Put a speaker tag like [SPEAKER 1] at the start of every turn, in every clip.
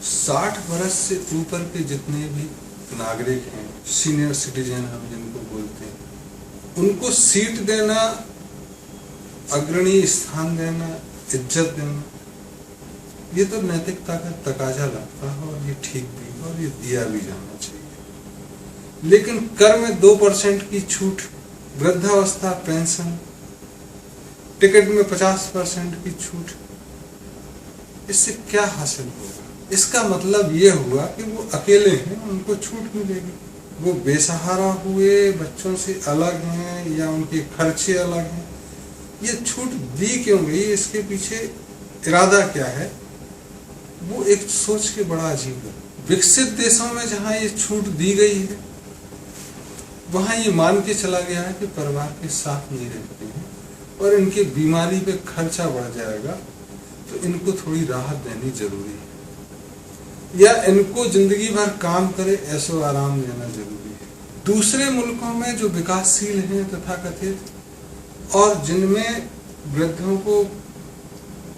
[SPEAKER 1] 60 वर्ष से ऊपर के जितने भी नागरिक हैं, सीनियर सिटीजन हम जिनको बोलते हैं, उनको सीट देना, अग्रणी स्थान देना, इज्जत देना, ये तो नैतिकता का तकाजा लगता है और ये ठीक भी है और ये दिया भी जाना चाहिए। लेकिन कर में 2% की छूट, वृद्धावस्था पेंशन, टिकट में 50% की छूट, इससे क्या हासिल होगा? इसका मतलब ये हुआ कि वो अकेले हैं, उनको छूट मिलेगी। वो बेसहारा हुए, बच्चों से अलग हैं या उनके खर्चे अलग हैं। ये छूट दी क्यों गई, इसके पीछे इरादा क्या है, वो एक सोच के बड़ा अजीब है। विकसित देशों में जहां ये छूट दी गई है, वहां ये मान के चला गया है कि परिवार के साथ नहीं रहते हैं और इनके बीमारी पे खर्चा बढ़ जाएगा, तो इनको थोड़ी राहत देनी जरूरी है, या इनको जिंदगी भर काम करे ऐसो आराम देना जरूरी है। दूसरे मुल्कों में जो विकासशील हैं तथाकथित और जिनमें वृद्धों को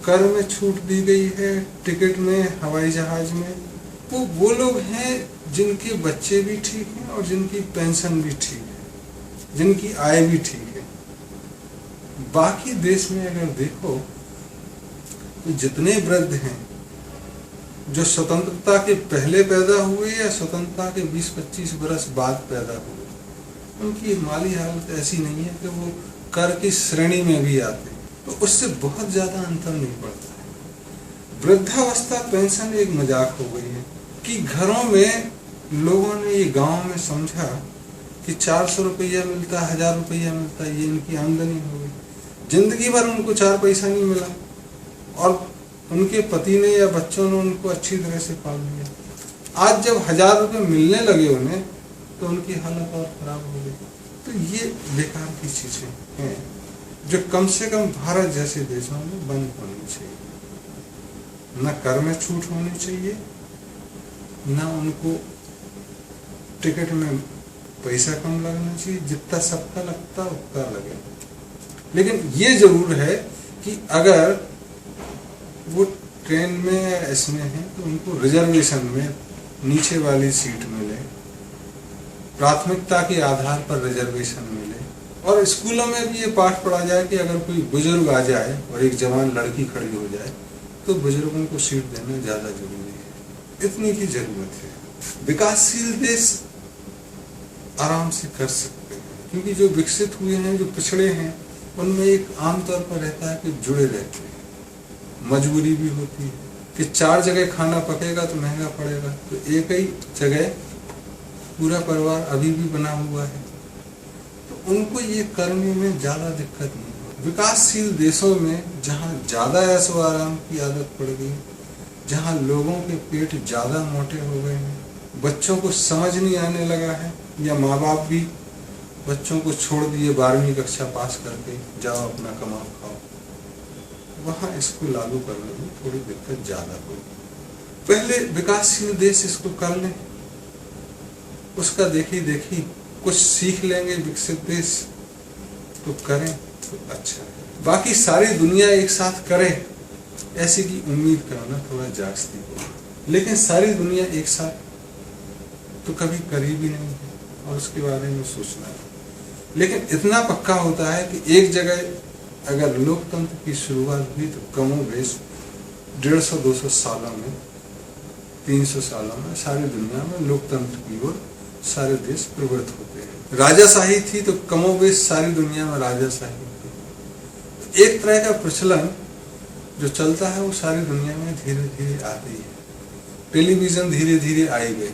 [SPEAKER 1] कर में छूट दी गई है, टिकट में, हवाई जहाज में, वो लोग हैं जिनके बच्चे भी ठीक हैं और जिनकी पेंशन भी ठीक है, जिनकी आय भी ठीक है। बाकी देश में अगर देखो तो जितने वृद्ध हैं जो स्वतंत्रता के पहले पैदा हुए या स्वतंत्रता के 20-25 वर्ष बाद पैदा हुए, उनकी माली हालत ऐसी नहीं है कि वो कर की श्रेणी में भी आते, तो उससे बहुत ज्यादा अंतर नहीं पड़ता है। वृद्धावस्था पेंशन एक मजाक हो गई है कि घरों में लोगों ने ये गांव में समझा कि 400 रुपया मिलता, 1000 रुपया मिलता, ये इनकी आमदनी हो गई। जिंदगी भर उनको 4 पैसा नहीं मिला और उनके पति ने या बच्चों ने उनको अच्छी तरह से पाल लिया। आज जब 1000 रुपये मिलने लगे उन्हें, तो उनकी हालत और खराब हो गई। तो ये बेकार की चीजें हैं जो कम से कम भारत जैसे देशों में बंद होनी चाहिए। न कर में छूट होनी चाहिए, न उनको टिकट में पैसा कम लगना चाहिए, जितना सबका लगता उतना लगे। लेकिन ये जरूर है कि अगर वो ट्रेन में या इसमें है तो उनको रिजर्वेशन में नीचे वाली सीट मिले, प्राथमिकता के आधार पर रिजर्वेशन मिले। और स्कूलों में भी ये पाठ पढ़ा जाए कि अगर कोई बुजुर्ग आ जाए और एक जवान लड़की खड़ी हो जाए तो बुजुर्गों को सीट देना ज्यादा जरूरी है। इतनी की जरूरत है। विकासशील देश आराम से कर सकते हैं, क्योंकि जो विकसित हुए हैं, जो पिछड़े हैं, उनमें एक आमतौर पर रहता है कि जुड़े रहते हैं। मजबूरी भी होती है कि 4 जगह खाना पकेगा तो महंगा पड़ेगा, तो एक ही जगह पूरा परिवार अभी भी बना हुआ है, तो उनको ये करने में ज्यादा दिक्कत नहीं होती। विकासशील देशों में जहाँ ज्यादा ऐशो आराम की आदत पड़ गई, जहाँ लोगों के पेट ज्यादा मोटे हो गए हैं, बच्चों को समझ नहीं आने लगा है, या माँ बाप भी बच्चों को छोड़ दिए 12वीं कक्षा पास करके, जाओ अपना कमाओ खाओ, वहां इसको लागू करने में थोड़ी दिक्कत ज्यादा होगी। पहले विकासशील देश इसको कर लें, उसका देखी देखी कुछ सीख लेंगे विकसित देश, तो करें तो अच्छा है। बाकी सारी दुनिया एक साथ करे ऐसी की उम्मीद करना थोड़ा जागती हो, लेकिन सारी दुनिया एक साथ तो कभी करी भी नहीं है और उसके बारे में सोचना है। लेकिन इतना पक्का होता है कि एक जगह अगर लोकतंत्र की शुरुआत हुई तो कमोबेश 150-200 सालों में, 300 सालों में सारी दुनिया में लोकतंत्र की ओर सारे देश प्रवृत्त होते हैं। राजाशाही थी तो कमोबेश सारी दुनिया में राजाशाही थी। एक तरह का प्रचलन जो चलता है वो सारी दुनिया में धीरे धीरे आती है। टेलीविजन धीरे धीरे आई गई,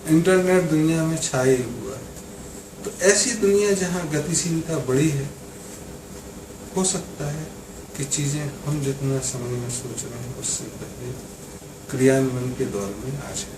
[SPEAKER 1] इंटरनेट दुनिया में छाए हुआ है। तो ऐसी दुनिया जहाँ गतिशीलता बड़ी है, हो सकता है कि चीजें हम जितना समय में सोच रहे हैं उससे पहले क्रियान्वयन के दौर में आ जाए।